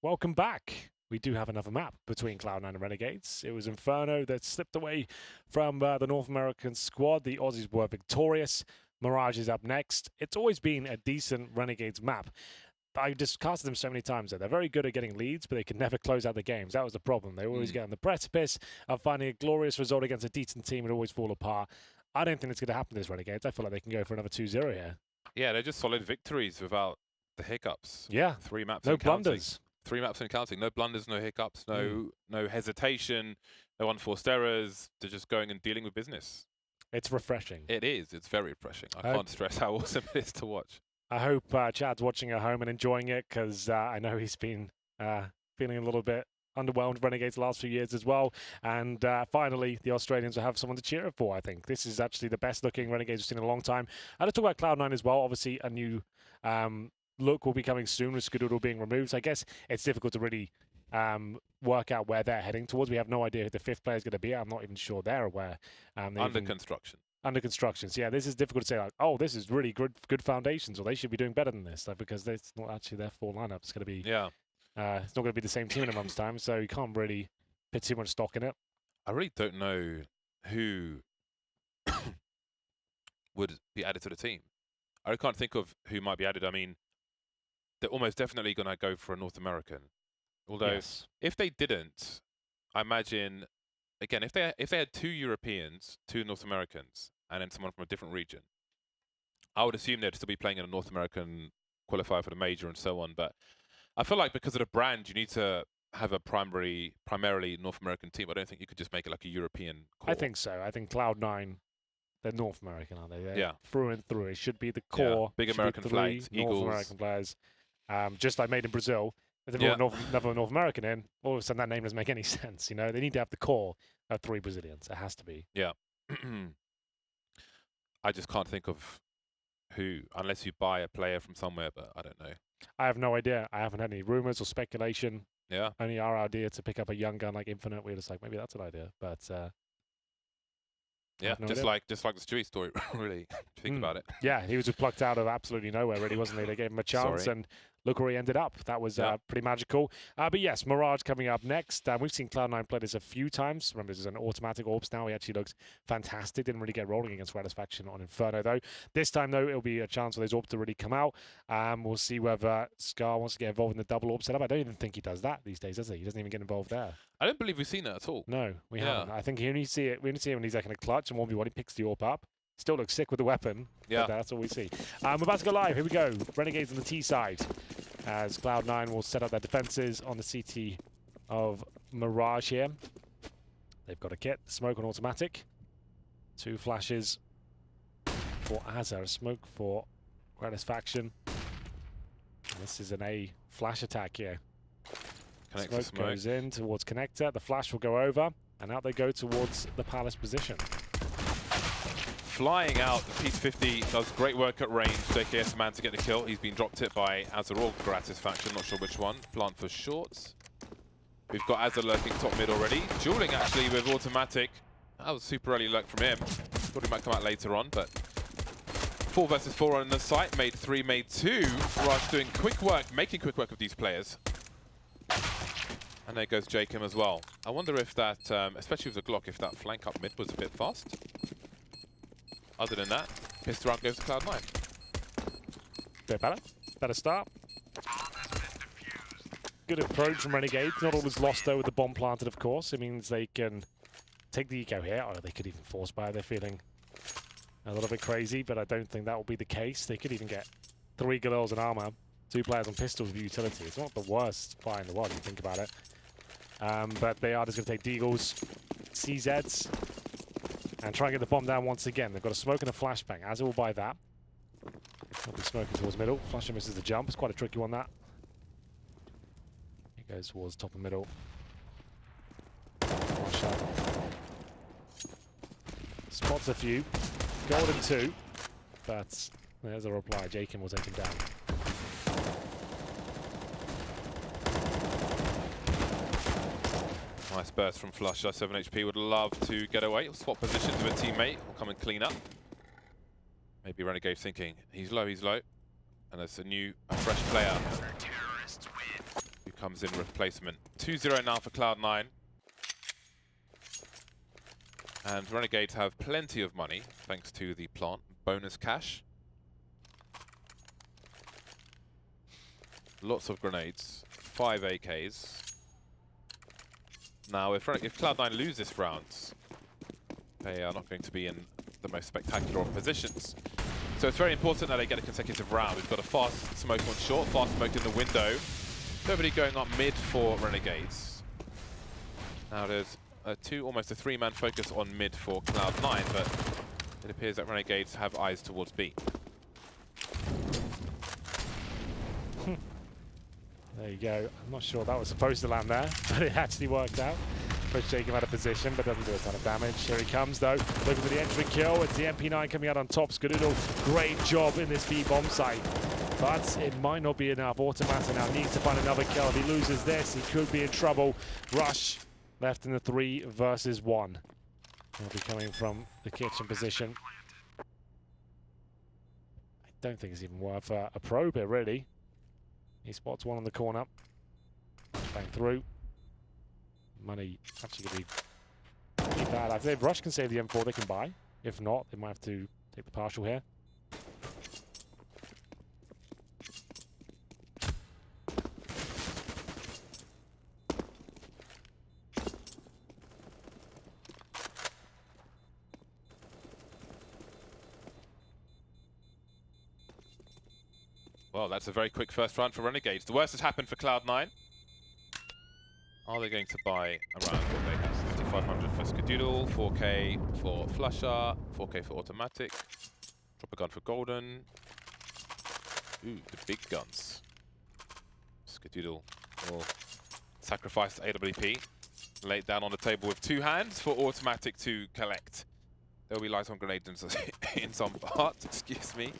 welcome back. We do have another map between Cloud9 and Renegades. It was Inferno that slipped away from the North American squad. The Aussies were victorious. Mirage is up next. It's always been a decent Renegades map. I just casted them so many times that they're very good at getting leads, but they can never close out the games. That was the problem. They always get on the precipice of finding a glorious result against a decent team and always fall apart. I don't think it's going to happen to this Renegades. I feel like they can go for another 2-0 here. Yeah, they're just solid victories without the hiccups. Yeah. 3 maps no and counting. blunders. 3 maps and counting. No blunders, no hiccups, no hesitation, no unforced errors. They're just going and dealing with business. It's refreshing. It is. It's very refreshing. I can't stress how awesome it is to watch. I hope Chad's watching at home and enjoying it, because I know he's been feeling a little bit underwhelmed with Renegades the last few years as well. And finally, the Australians will have someone to cheer for, I think. This is actually the best looking Renegades we've seen in a long time. And let's talk about Cloud9 as well. Obviously, a new look will be coming soon with Skadoodle being removed. So I guess it's difficult to really work out where they're heading towards. We have no idea who the 5th player is going to be. I'm not even sure they're aware. Under construction. Under construction. So yeah, this is difficult to say, like, oh, this is really good foundations, or they should be doing better than this, like, because it's not actually their full lineup. It's going to be it's not going to be the same team in a month's time, so you can't really put too much stock in it. I really don't know who would be added to the team. I can't think of who might be added. I mean, they're almost definitely going to go for a North American. Although, if they didn't, I imagine, again, if they had 2 Europeans, 2 North Americans, and then someone from a different region, I would assume they'd still be playing in a North American qualifier for the major and so on. But I feel like because of the brand, you need to have a primarily North American team. I don't think you could just make it like a European core. I think so. I think Cloud9, they're North American, aren't they? They're through and through. It should be the core. Big American flags, North Eagles. American players. Just like made in Brazil. If they brought another North American in, all of a sudden that name doesn't make any sense. You know, they need to have the core of 3 Brazilians. It has to be. Yeah. I just can't think of who, unless you buy a player from somewhere, but I don't know. I have no idea. I haven't had any rumors or speculation. Yeah. Only our idea to pick up a young gun like Infinite. We're just like, maybe that's an idea. But yeah, just like the Stewie story, really. Think about it. Yeah, he was just plucked out of absolutely nowhere, really, wasn't he? They gave him a chance, and look where he ended up. That was pretty magical. But yes, Mirage coming up next. We've seen Cloud9 play this a few times. Remember, this is an automatic orbs now. He actually looks fantastic. Didn't really get rolling against Satisfaction on Inferno, though. This time, though, it'll be a chance for those orbs to really come out. We'll see whether Scar wants to get involved in the double orb setup. I don't even think he does that these days, does he? He doesn't even get involved there. I don't believe we've seen that at all. No, we haven't. I think we only see it when he's like in a clutch and 1v1. He picks the orb up. Still looks sick with the weapon. Yeah, that's all we see. We're about to go live. Here we go. Renegades on the T side, as Cloud9 will set up their defenses on the CT of Mirage here. They've got a kit, smoke on automatic. 2 flashes for Azza, a smoke for Satisfaction. This is an A flash attack here. Smoke goes in towards connector. The flash will go over, and out they go towards the Palace position. Flying out, the P50 does great work at range. JKS man to get the kill. He's been dropped hit by Azza or Satisfaction, not sure which one. Plant for shorts. We've got Azza lurking top mid already. Dueling actually with automatic. That was super early lurk from him. Thought he might come out later on, but 4 versus 4 on the site. Made 3, made 2. Mirage doing quick work, making quick work of these players. And there goes Jacob as well. I wonder if that, especially with the Glock, if that flank up mid was a bit fast. Other than that, pistol round goes to Cloud9. Bit better. Better start. Good approach from Renegades. Not all is lost, though, with the bomb planted, of course. It means they can take the eco here, or they could even force buy. They're feeling a little bit crazy, but I don't think that will be the case. They could even get 3 Galils in armor, 2 players on pistols with utility. It's not the worst buy in the world, if you think about it. But they are just going to take Deagles, CZs, and try and get the bomb down once again. They've got a smoke and a flashbang. Azza will buy that. He'll be smoking towards middle. Flasher misses the jump. It's quite a tricky one, that. He goes towards top and middle. Spots a few. Golden 2. But there's a reply. Jacob will take him down. Nice burst from Flusher. 7 HP would love to get away. He'll swap positions with a teammate. Will come and clean up. Maybe Renegades thinking, he's low. And it's a fresh player who comes in replacement. 2-0 now for Cloud9. And Renegades have plenty of money, thanks to the plant bonus cash. Lots of grenades, 5 AKs. Now, if Cloud9 lose this round, they are not going to be in the most spectacular of positions. So it's very important that they get a consecutive round. We've got a fast smoke on short, fast smoke in the window. Nobody going up mid for Renegades. Now there's almost a 3-man focus on mid for Cloud9, but it appears that Renegades have eyes towards B. There you go. I'm not sure that was supposed to land there, but it actually worked out. Push Jacob out of position, but doesn't do a ton of damage. Here he comes, though, looking for the entry kill. It's the MP9 coming out on top. Skadoodle, great job in this B bomb site. But it might not be enough. Automata now needs to find another kill. If he loses this, he could be in trouble. Rush left in the 3 versus 1. He'll be coming from the kitchen position. I don't think it's even worth a probe here, really. He spots one on the corner. Bang through. Money actually going to be pretty bad. I think if Rush can save the M4, they can buy. If not, they might have to take the partial here. Well, that's a very quick first round for Renegades. The worst has happened for Cloud9. Are they going to buy around what they have? 5,500 for Skadoodle, 4K for Flusher, 4K for Automatic, drop a gun for Golden. Ooh, the big guns. Skadoodle will sacrifice the AWP, lay it down on the table with 2 hands for Automatic to collect. There will be light on grenades in some parts, excuse me.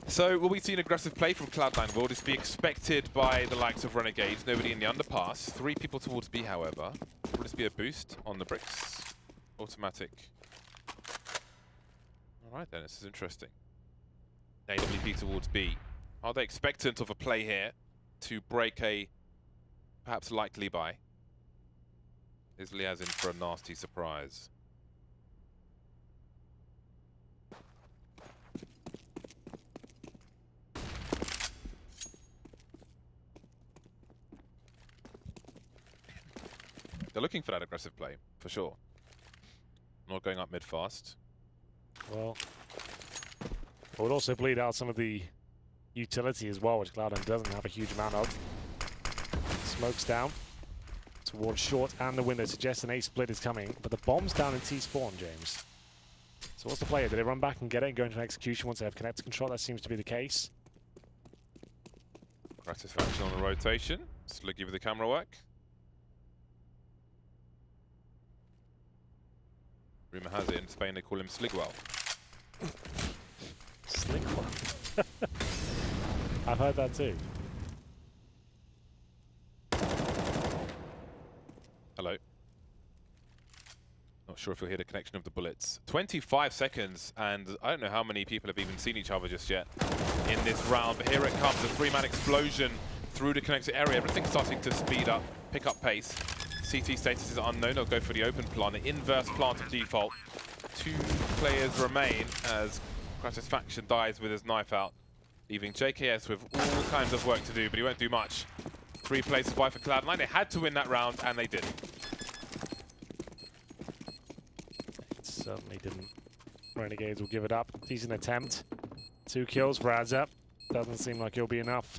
So, will we see an aggressive play from Cloud9? Will this be expected by the likes of Renegades? Nobody in the underpass. 3 people towards B, however. Will this be a boost on the bricks? Automatic. Alright then, this is interesting. AWP towards B. Are they expectant of a play here to break a perhaps likely buy? Is Liaz in for a nasty surprise? They're looking for that aggressive play, for sure. Not going up mid fast. Well, it would also bleed out some of the utility as well, which Cloud9 doesn't have a huge amount of. Smokes down towards short, and the window suggests an A split is coming, but the bomb's down in T spawn, James. So what's the play? Do they run back and get it and go into an execution once they have connector control? That seems to be the case. Satisfaction on the rotation. Sliggy with the camera work. Rumour has it in Spain they call him Sligwell. Sligwell? I've heard that too. Hello. Not sure if you'll hear the connection of the bullets. 25 seconds, and I don't know how many people have even seen each other just yet in this round, but here it comes, a 3-man explosion through the connector area. Everything's starting to speed up, pick up pace. CT status is unknown. They'll go for the open plant, the inverse plant of default. 2 players remain as Satisfaction dies with his knife out, leaving JKS with all kinds of work to do, but he won't do much. 3 players survive for Cloud9. They had to win that round, and they did. It certainly didn't. Renegades will give it up. Decent attempt. 2 kills for Azza. Doesn't seem like it'll be enough.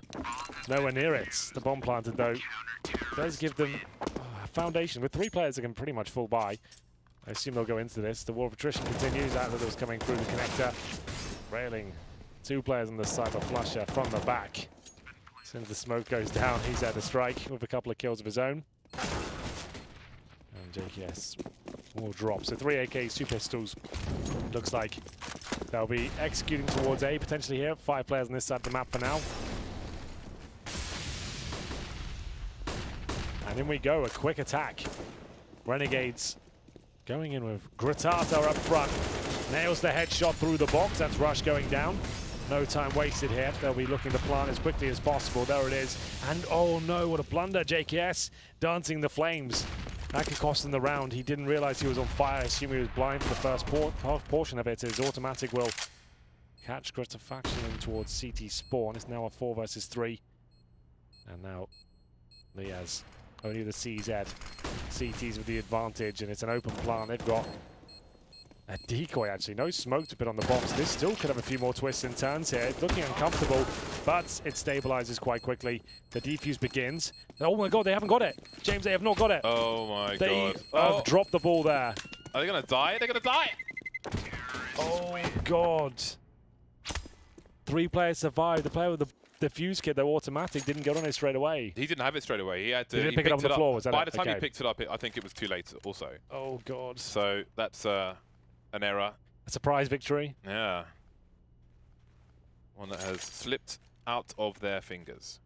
Nowhere near it. The bomb planted, though, does give them a foundation. With 3 players that can pretty much full buy, I assume they'll go into this. The war of attrition continues. Azza was coming through the connector. Railing 2 players on the side of Flusher from the back. As soon as the smoke goes down, he's at a strike with a couple of kills of his own. And JKS will drop. So 3 AKs, 2 pistols. Looks like they'll be executing towards A, potentially here. 5 players on this side of the map for now. And in we go, a quick attack. Renegades going in with Gratata up front. Nails the headshot through the box. That's Rush going down. No time wasted here. They'll be looking to plant as quickly as possible. There it is. And oh no, what a blunder. JKS dancing the flames. That could cost him the round. He didn't realize he was on fire. I assume he was blind for the first portion of it. His automatic will catch Faction in towards CT spawn. It's now a 4 versus 3. And now Liaz, only the CZ. CT's with the advantage, and it's an open plant. They've got a decoy, actually. No smoke to put on the bombs. This still could have a few more twists and turns here. It's looking uncomfortable, but it stabilizes quite quickly. The defuse begins. Oh my god, they haven't got it. James, they have not got it. Oh my god. They have dropped the ball there. Are they going to die? They're going to die! Oh god. 3 players survived. The player with the fuse kit, though automatic, didn't get on it straight away. He didn't have it straight away. He had to. He didn't pick it up on the floor, was that By it? the time Okay. he picked it up, I think it was too late also. Oh god. So that's an error. A surprise victory. Yeah. One that has slipped out of their fingers.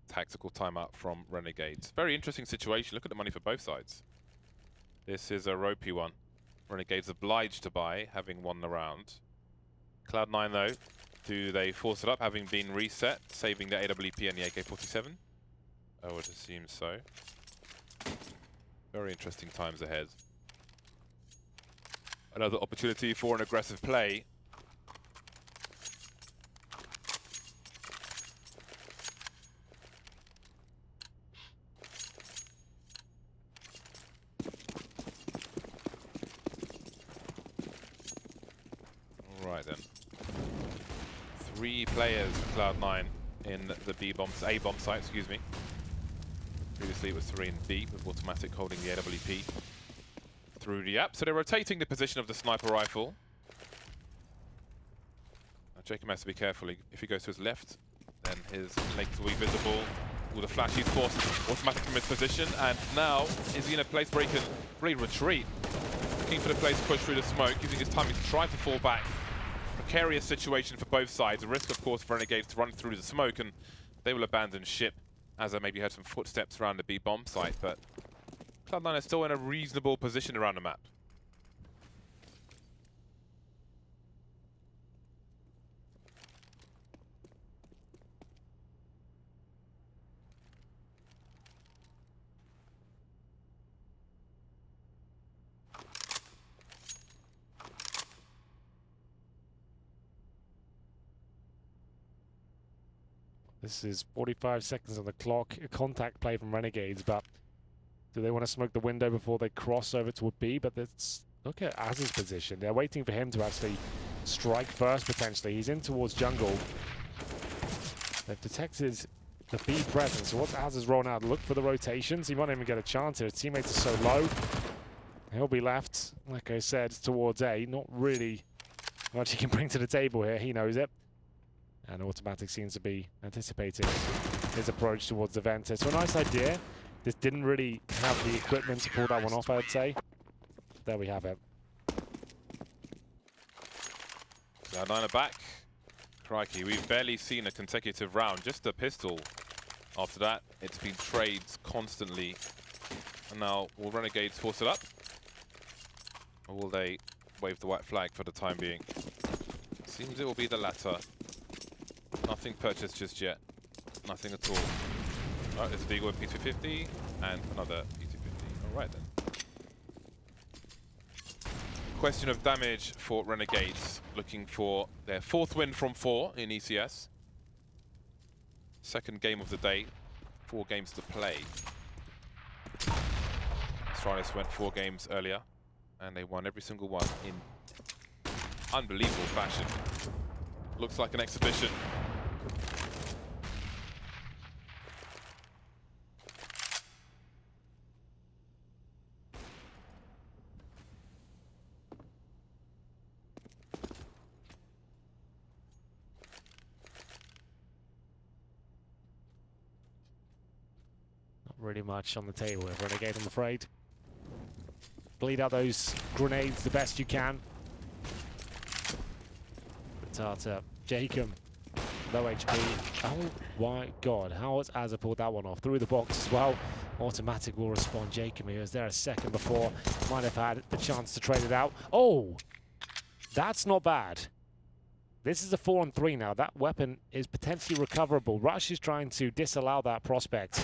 Tactical timeout from Renegades. Very interesting situation. Look at the money for both sides. This is a ropey one. Renegades obliged to buy, having won the round. Cloud9 though, do they force it up, having been reset, saving the AWP and the AK-47? I would assume so. Very interesting times ahead. Another opportunity for an aggressive play. Alright then. 3 players for Cloud9 in the A bomb site, excuse me. Previously it was 3 in B, with automatic holding the AWP through the app. So they're rotating the position of the sniper rifle. Now Jacob has to be careful. If he goes to his left, then his legs will be visible. All the flash he's forced automatic from his position. And now is he in a place where he can really retreat? Looking for the place to push through the smoke, using his timing to try to fall back. Precarious situation for both sides. A risk, of course, for Renegades to run through the smoke, and they will abandon ship, as I maybe heard some footsteps around the B bomb site, but Cloud9 is still in a reasonable position around the map. This is 45 seconds on the clock. A contact play from Renegades, but do they want to smoke the window before they cross over to a B? But let's look at Az's position. They're waiting for him to actually strike first, potentially. He's in towards jungle. They've detected the B presence. So what's Az's rolling out? Look for the rotations. He might not even get a chance here. His teammates are so low. He'll be left, like I said, towards A. Not really much he can bring to the table here. He knows it. And automatic seems to be anticipating his approach towards the Ventus. So a nice idea. This didn't really have the equipment to pull that one off, I'd say. There we have it. Cloud9 are back. Crikey, we've barely seen a consecutive round. Just a pistol. After that, it's been trades constantly. And now, will Renegades force it up? Or will they wave the white flag for the time being? Seems it will be the latter. Nothing purchased just yet. Nothing at all. Oh, there's a Beagle with P250 and another P250. Alright then. Question of damage for Renegades. Looking for their 4th win from 4 in ECS. 2nd game of the day. 4 games to play. Astralis went 4 games earlier. And they won every single one in unbelievable fashion. Looks like an exhibition. Really much on the table with Renegade, I'm afraid. Bleed out those grenades the best you can. Tata, Jacob, low HP. Oh my god, how has Azza pulled that one off? Through the box as well. Automatic will respond. Jacob, he was there a second before. Might have had the chance to trade it out. Oh! That's not bad. This is a 4-on-3 now. That weapon is potentially recoverable. Rush is trying to disallow that prospect,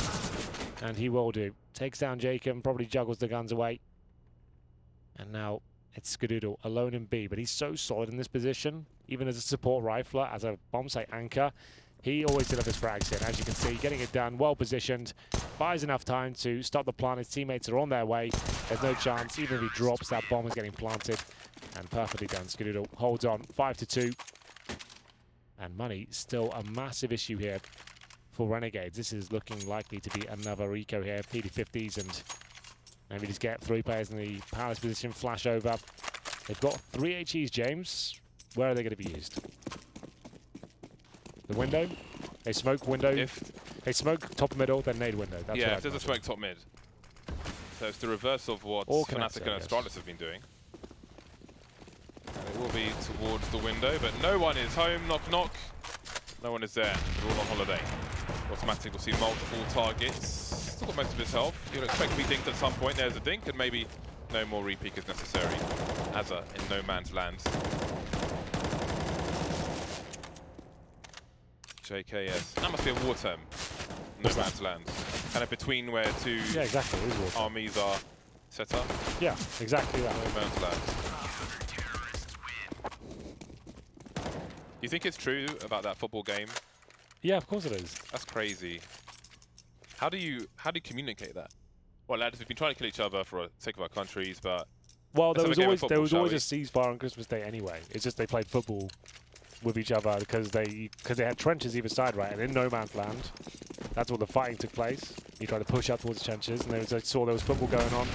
and he will do. Takes down Jacob, probably juggles the guns away. And now it's Skadoodle alone in B, but he's so solid in this position, even as a support rifler, as a bomb site anchor. He always delivers frags in, as you can see, getting it done, well positioned, buys enough time to stop the plant. His teammates are on their way. There's no chance, even if he drops, that bomb is getting planted. And perfectly done. Skadoodle holds on 5-2. And money still a massive issue here for Renegades. This is looking likely to be another eco here. PD50s, and maybe just get 3 players in the palace position, flash over. They've got 3 HEs, James. Where are they going to be used? The window? They smoke window. If they smoke top middle, then nade window. That's yeah, if there's a smoke top mid. So it's the reverse of what Fnatic and Astralis have been doing. And it will be towards the window, but no one is home. Knock, knock. No one is there. They're all on holiday. Automatic will see multiple targets. Still got most of his health. You'll expect to be dinked at some point. There's a dink, and maybe no more repeak is necessary. Azza in no man's land. JKS. That must be a war term. No man's land. Kind of between where two armies are set up. Yeah, exactly that. No man's land. Do you think it's true about that football game? Yeah, of course it is. That's crazy. How do you communicate that? Well, lads, we've been trying to kill each other for the sake of our countries, but well, there was always a ceasefire on Christmas Day anyway. It's just they played football with each other because they had trenches either side, right? And in no man's land, that's where the fighting took place. You tried to push up towards the trenches, and they saw there was football going on.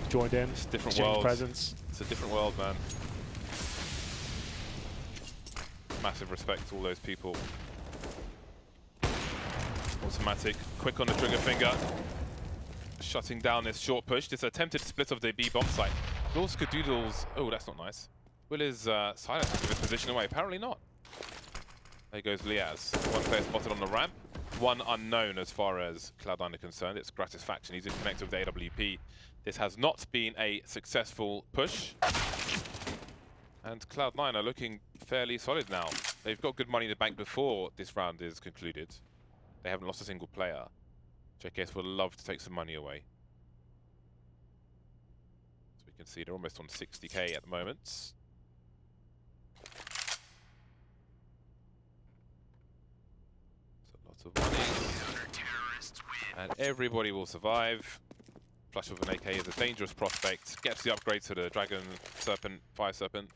Joined in. It's a different world. Presence. It's a different world, man. Massive respect to all those people. Automatic, quick on the trigger finger. Shutting down this short push. This attempted split of the B bomb site. Will Skadoodle's... Oh, that's not nice. Will his silence give his position away? Apparently not. There goes Liaz. One player spotted on the ramp. One unknown as far as Cloud9 are concerned. It's Gratis Faction. He's in connected with the AWP. This has not been a successful push. And Cloud9 are looking fairly solid now. They've got good money in the bank before this round is concluded. They haven't lost a single player. JKS would love to take some money away. So we can see they're almost on 60k at the moment. It's a lot of money. And everybody will survive. Flash with an AK is a dangerous prospect. Gets the upgrade to the Dragon Serpent, Fire Serpent.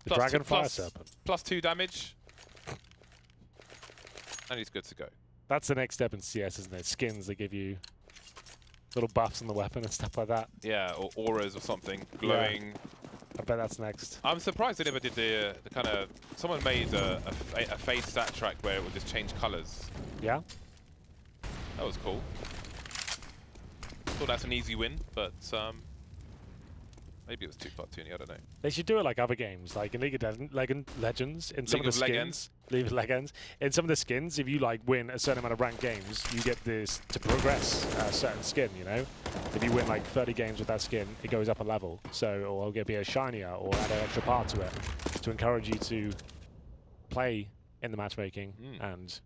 The Dragon Fire Serpent. +2 damage. And he's good to go. That's the next step in CS, isn't it? Skins, they give you little buffs on the weapon and stuff like that. Yeah, or auras or something, glowing. Yeah. I bet that's next. I'm surprised they never did the kind of... Someone made a face stat track where it would just change colors. Yeah? That was cool. Thought that's an easy win, but maybe it was too cartoony, I don't know. They should do it like other games, like in League of Legends, in some of the skins. League of Legends. In some of the skins, if you like win a certain amount of ranked games, you get this to progress a certain skin, you know? If you win like 30 games with that skin, it goes up a level. So, or it'll be a shinier, or add an extra part to it, to encourage you to play in the matchmaking and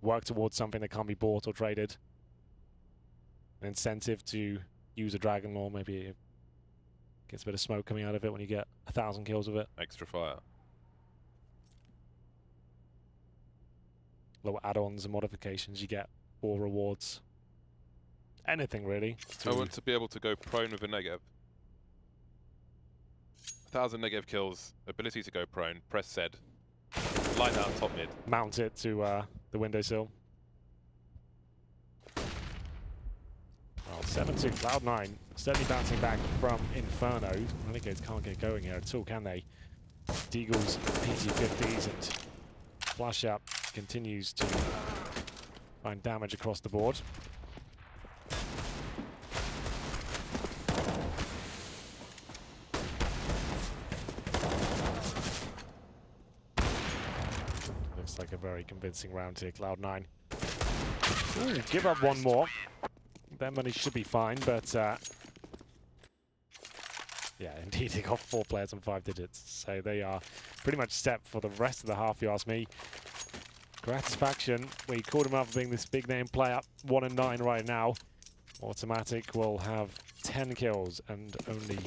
work towards something that can't be bought or traded. An incentive to use a Dragon Lore, maybe it gets a bit of smoke coming out of it when you get 1,000 kills with it. Extra fire. Little add-ons and modifications you get, or rewards. Anything really. I want to be able to go prone with a Negev. 1,000 Negev kills, ability to go prone, press Z. Line out top mid. Mount it to the windowsill. 7-2, Cloud9 certainly bouncing back from Inferno. Renegades can't get going here at all, can they? Deagle's PT50s and Flash Up continues to find damage across the board. Looks like a very convincing round here, Cloud9. Ooh, give up one more. Their money should be fine, but yeah, Yeah, indeed, they got 4 players on 5 digits. So they are pretty much set for the rest of the half, if you ask me. Gratis Faction, we called him out for being this big name player, 1-9 right now. Automatic will have 10 kills and only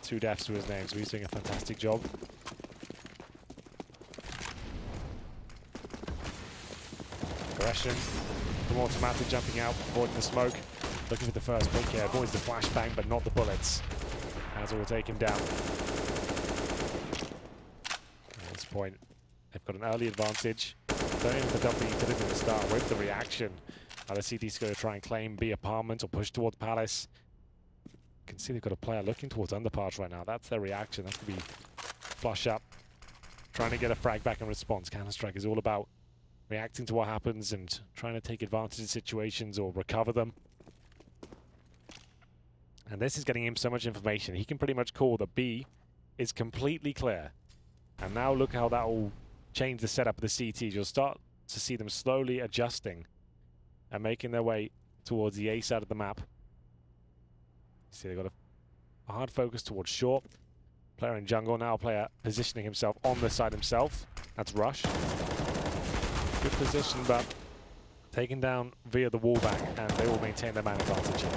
2 deaths to his name, so he's doing a fantastic job. Aggression from Automatic jumping out, avoiding the smoke, looking for the first pick here, avoids the flashbang but not the bullets. Azza will take him down. At this point, they've got an early advantage. Don't even dump the utility at the start, wait for the reaction. The CT's going to try and claim B apartment or push towards Palace. You can see they've got a player looking towards underpass right now. That's their reaction. That's going to be flush up, trying to get a frag back in response. Counter-Strike is all about reacting to what happens and trying to take advantage of situations or recover them. And this is getting him so much information. He can pretty much call that B is completely clear. And now look how that will change the setup of the CTs. You'll start to see them slowly adjusting and making their way towards the A side of the map. See, they've got a hard focus towards short. Player in jungle now, player positioning himself on the side himself. That's Rush. Good position, but taken down via the wallbang, and they will maintain their man advantage here.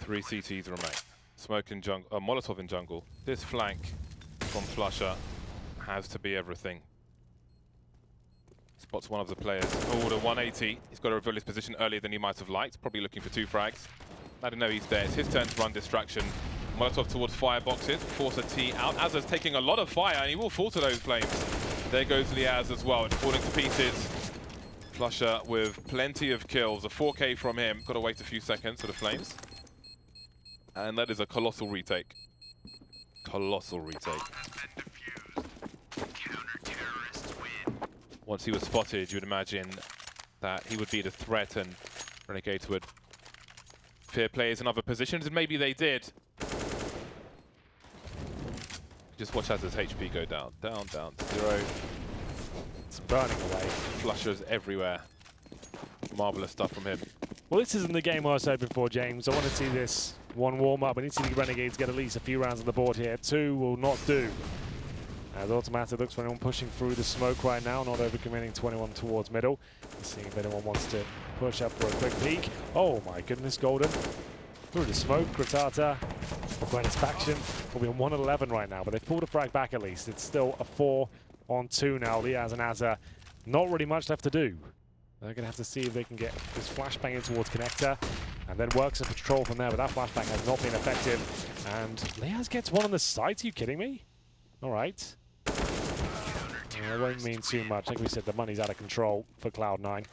3 CTs remain. Smoke in jungle, Molotov in jungle. This flank from Flusher has to be everything. Spots one of the players. Oh, the 180. He's got to reveal his position earlier than he might have liked. Probably looking for 2 frags. I don't know he's there. It's his turn to run distraction. Molotov towards fireboxes. Force a T out. Azza's taking a lot of fire and he will fall to those flames. There goes Liaz as well. It's falling to pieces. Flusher with plenty of kills. A 4K from him. Got to wait a few seconds for the flames. And that is a colossal retake. Colossal retake. Once he was spotted, you would imagine that he would be the threat and Renegades would fear players in other positions, and maybe they did. Just watch as his HP go down, down, down to 0. It's burning away. Flushers everywhere. Marvelous stuff from him. Well, this isn't the game I was hoping for, James. I want to see this one warm up. I need to see the Renegades get at least a few rounds on the board here. 2 will not do. As Automatic looks for anyone pushing through the smoke right now, not overcommitting 21 towards middle. Seeing if anyone wants to push up for a quick peek. Oh my goodness, Golden. Through the smoke, Gratata. Gratis Faction will be on 1-11 right now, but they've pulled a frag back at least. It's still a 4-on-2 now. Liaz and Azza, not really much left to do. They're going to have to see if they can get this flashbang in towards Connector and then work some patrol from there, but that flashbang has not been effective. And Liaz gets one on the side. Are you kidding me? All right. It won't mean too much. Like we said, the money's out of control for Cloud9.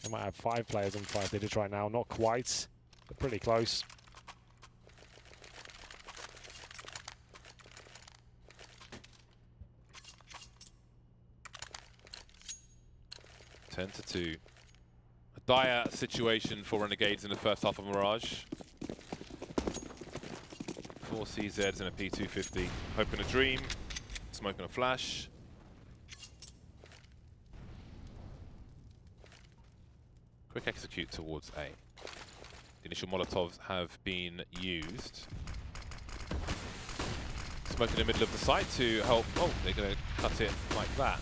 They might have 5 players on 5 digits right now. Not quite, but pretty close. Ten to 2. A dire situation for Renegades in the first half of Mirage. 4 CZs and a P250. Hope and a dream. Smoke and a flash. Quick execute towards A. The initial Molotovs have been used. Smoke in the middle of the site to help. Oh, they're going to cut it like that.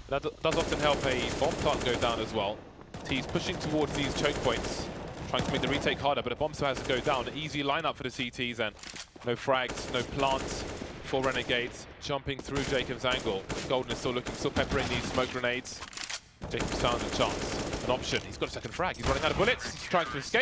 That does often help a bomb plant go down as well. T's pushing towards these choke points, trying to make the retake harder, but a bomb still has to go down. An easy lineup for the CTs and no frags, no plants for Renegades. Jumping through Jacob's angle. Golden is still looking, still peppering these smoke grenades. Jacob's found a chance, an option. He's got a second frag. He's running out of bullets. He's trying to escape.